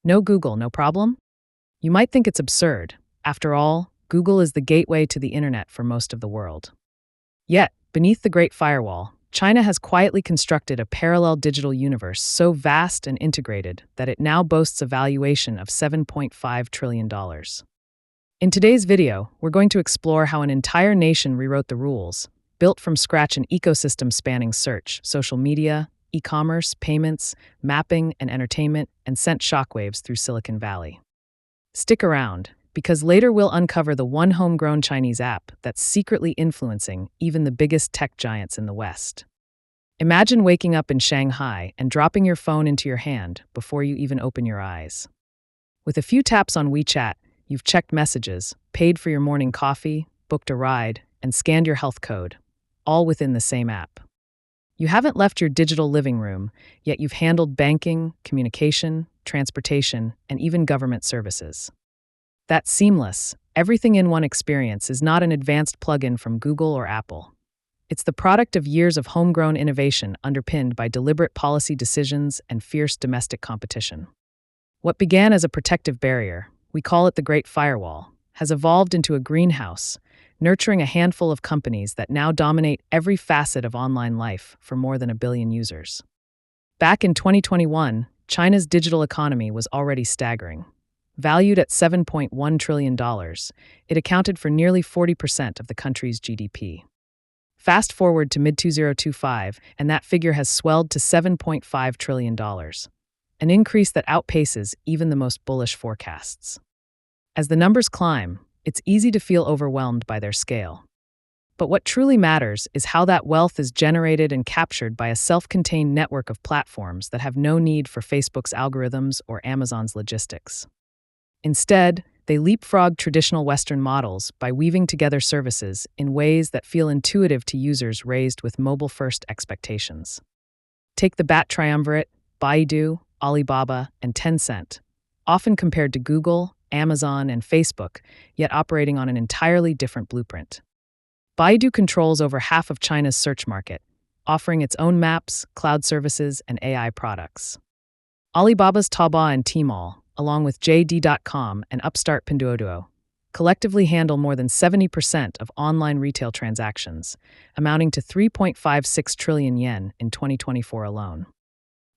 No Google, no problem? You might think it's absurd. After all, Google is the gateway to the internet for most of the world. Yet, beneath the Great Firewall, China has quietly constructed a parallel digital universe so vast and integrated that it now boasts a valuation of $7.5 trillion. In today's video, we're going to explore how an entire nation rewrote the rules, built from scratch an ecosystem spanning search, social media, e-commerce, payments, mapping, and entertainment, and sent shockwaves through Silicon Valley. Stick around, because later we'll uncover the one homegrown Chinese app that's secretly influencing even the biggest tech giants in the West. Imagine waking up in Shanghai and dropping your phone into your hand before you even open your eyes. With a few taps on WeChat, you've checked messages, paid for your morning coffee, booked a ride, and scanned your health code, all within the same app. You haven't left your digital living room, yet you've handled banking, communication, transportation, and even government services. That seamless, everything-in-one experience is not an advanced plugin from Google or Apple. It's the product of years of homegrown innovation underpinned by deliberate policy decisions and fierce domestic competition. What began as a protective barrier, we call it the Great Firewall, has evolved into a greenhouse, nurturing a handful of companies that now dominate every facet of online life for more than 1 billion users. Back in 2021, China's digital economy was already staggering. Valued at $7.1 trillion, it accounted for nearly 40% of the country's GDP. Fast forward to mid-2025, and that figure has swelled to $7.5 trillion, an increase that outpaces even the most bullish forecasts. As the numbers climb, it's easy to feel overwhelmed by their scale. But what truly matters is how that wealth is generated and captured by a self-contained network of platforms that have no need for Facebook's algorithms or Amazon's logistics. Instead, they leapfrog traditional Western models by weaving together services in ways that feel intuitive to users raised with mobile-first expectations. Take the Bat Triumvirate, Baidu, Alibaba, and Tencent, often compared to Google, Amazon, and Facebook, yet operating on an entirely different blueprint. Baidu controls over half of China's search market, offering its own maps, cloud services, and AI products. Alibaba's Taobao and Tmall, along with JD.com and upstart Pinduoduo, collectively handle more than 70% of online retail transactions, amounting to 3.56 trillion yen in 2024 alone.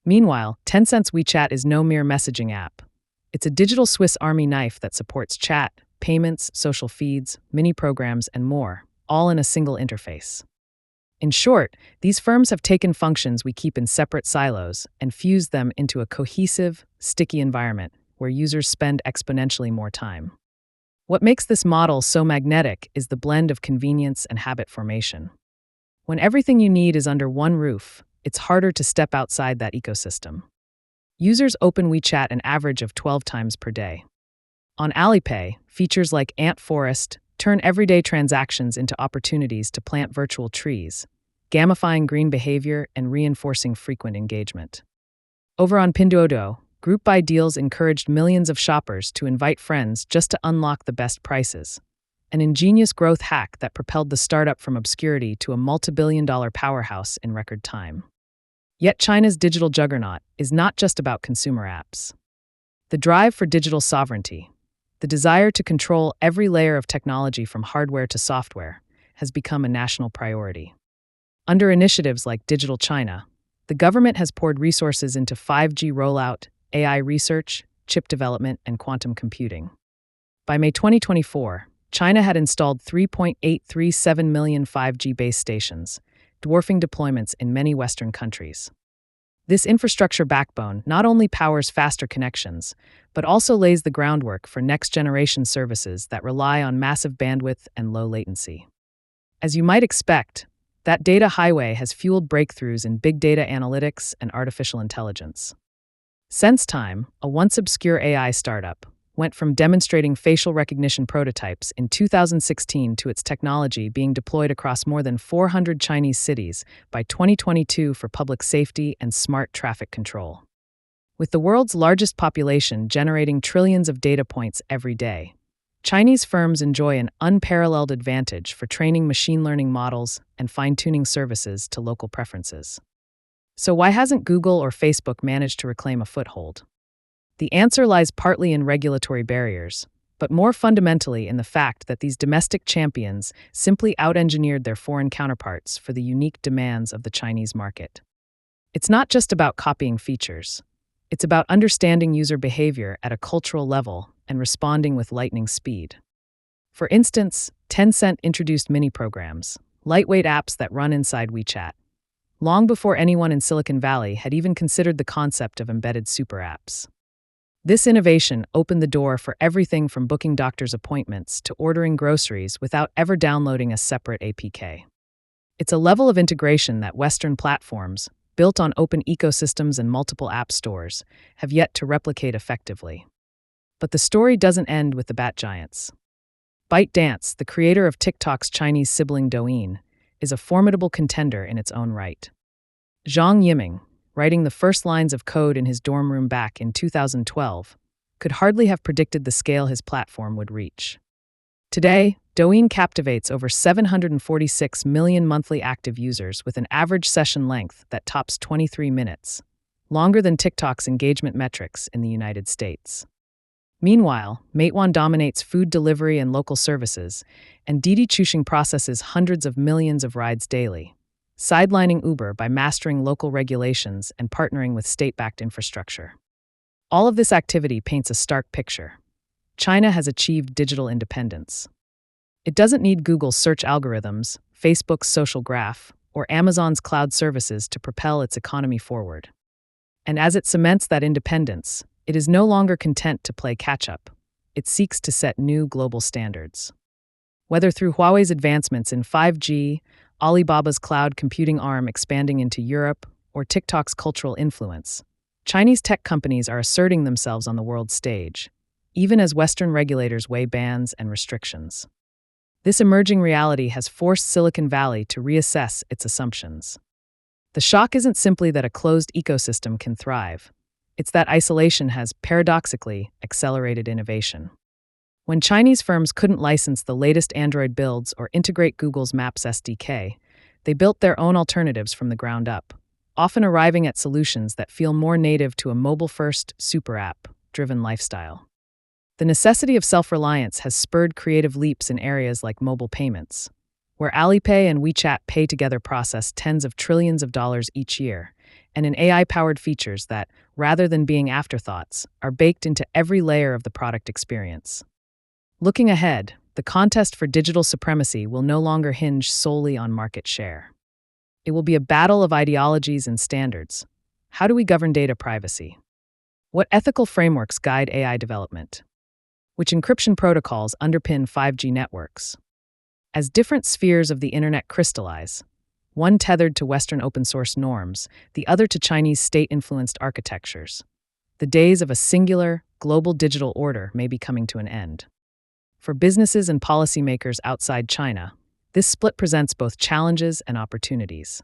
Meanwhile, Tencent's WeChat is no mere messaging app. It's a digital Swiss Army knife that supports chat, payments, social feeds, mini-programs, and more, all in a single interface. In short, these firms have taken functions we keep in separate silos and fused them into a cohesive, sticky environment where users spend exponentially more time. What makes this model so magnetic is the blend of convenience and habit formation. When everything you need is under one roof, it's harder to step outside that ecosystem. Users open WeChat an average of 12 times per day. On Alipay, features like Ant Forest turn everyday transactions into opportunities to plant virtual trees, gamifying green behavior and reinforcing frequent engagement. Over on Pinduoduo, Group Buy deals encouraged millions of shoppers to invite friends just to unlock the best prices, an ingenious growth hack that propelled the startup from obscurity to a multi-billion-dollar powerhouse in record time. Yet China's digital juggernaut is not just about consumer apps. The drive for digital sovereignty, the desire to control every layer of technology from hardware to software, has become a national priority. Under initiatives like Digital China, the government has poured resources into 5G rollout, AI research, chip development, and quantum computing. By May 2024, China had installed 3.837 million 5G base stations, dwarfing deployments in many Western countries. This infrastructure backbone not only powers faster connections, but also lays the groundwork for next-generation services that rely on massive bandwidth and low latency. As you might expect, that data highway has fueled breakthroughs in big data analytics and artificial intelligence. SenseTime, a once obscure AI startup, went from demonstrating facial recognition prototypes in 2016 to its technology being deployed across more than 400 Chinese cities by 2022 for public safety and smart traffic control. With the world's largest population generating trillions of data points every day, Chinese firms enjoy an unparalleled advantage for training machine learning models and fine-tuning services to local preferences. So why hasn't Google or Facebook managed to reclaim a foothold? The answer lies partly in regulatory barriers, but more fundamentally in the fact that these domestic champions simply out-engineered their foreign counterparts for the unique demands of the Chinese market. It's not just about copying features. It's about understanding user behavior at a cultural level and responding with lightning speed. For instance, Tencent introduced mini-programs, lightweight apps that run inside WeChat, long before anyone in Silicon Valley had even considered the concept of embedded super apps. This innovation opened the door for everything from booking doctor's appointments to ordering groceries without ever downloading a separate APK. It's a level of integration that Western platforms, built on open ecosystems and multiple app stores, have yet to replicate effectively. But the story doesn't end with the bat giants. ByteDance, the creator of TikTok's Chinese sibling Douyin, is a formidable contender in its own right. Zhang Yiming, writing the first lines of code in his dorm room back in 2012, could hardly have predicted the scale his platform would reach. Today, Douyin captivates over 746 million monthly active users with an average session length that tops 23 minutes, longer than TikTok's engagement metrics in the United States. Meanwhile, Meituan dominates food delivery and local services, and Didi Chuxing processes hundreds of millions of rides daily, sidelining Uber by mastering local regulations and partnering with state-backed infrastructure. All of this activity paints a stark picture. China has achieved digital independence. It doesn't need Google's search algorithms, Facebook's social graph, or Amazon's cloud services to propel its economy forward. And as it cements that independence, it is no longer content to play catch-up. It seeks to set new global standards. Whether through Huawei's advancements in 5G, Alibaba's cloud computing arm expanding into Europe, or TikTok's cultural influence, Chinese tech companies are asserting themselves on the world stage, even as Western regulators weigh bans and restrictions. This emerging reality has forced Silicon Valley to reassess its assumptions. The shock isn't simply that a closed ecosystem can thrive. It's that isolation has, paradoxically, accelerated innovation. When Chinese firms couldn't license the latest Android builds or integrate Google's Maps SDK, they built their own alternatives from the ground up, often arriving at solutions that feel more native to a mobile-first, super app-driven lifestyle. The necessity of self-reliance has spurred creative leaps in areas like mobile payments, where Alipay and WeChat Pay together process tens of trillions of dollars each year, and in AI-powered features that, rather than being afterthoughts, are baked into every layer of the product experience. Looking ahead, the contest for digital supremacy will no longer hinge solely on market share. It will be a battle of ideologies and standards. How do we govern data privacy? What ethical frameworks guide AI development? Which encryption protocols underpin 5G networks? As different spheres of the internet crystallize, one tethered to Western open-source norms, the other to Chinese state-influenced architectures, the days of a singular, global digital order may be coming to an end. For businesses and policymakers outside China, this split presents both challenges and opportunities.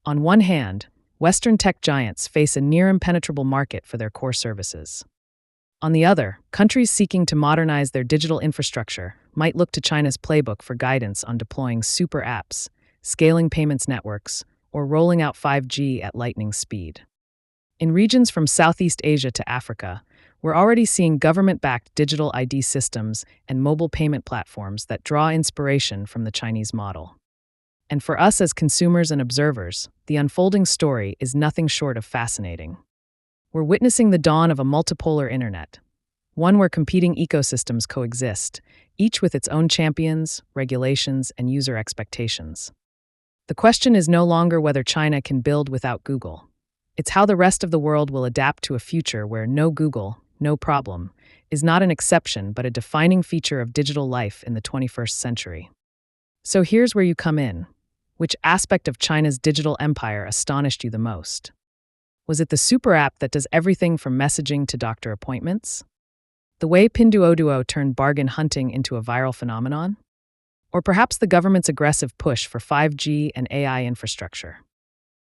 On one hand, Western tech giants face a near-impenetrable market for their core services. On the other, countries seeking to modernize their digital infrastructure might look to China's playbook for guidance on deploying super apps, scaling payments networks, or rolling out 5G at lightning speed. In regions from Southeast Asia to Africa, we're already seeing government-backed digital ID systems and mobile payment platforms that draw inspiration from the Chinese model. And for us as consumers and observers, the unfolding story is nothing short of fascinating. We're witnessing the dawn of a multipolar internet, one where competing ecosystems coexist, each with its own champions, regulations, and user expectations. The question is no longer whether China can build without Google. It's how the rest of the world will adapt to a future where no Google, no problem, is not an exception but a defining feature of digital life in the 21st century. So here's where you come in. Which aspect of China's digital empire astonished you the most? Was it the super app that does everything from messaging to doctor appointments? The way Pinduoduo turned bargain hunting into a viral phenomenon? Or perhaps the government's aggressive push for 5G and AI infrastructure?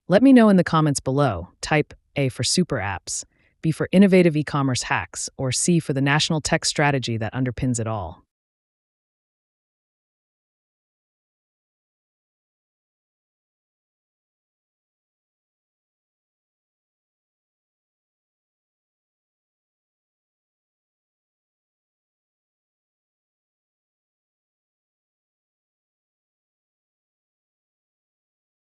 Let me know in the comments below. Type A for super apps, B for innovative e-commerce hacks, or C for the national tech strategy that underpins it all.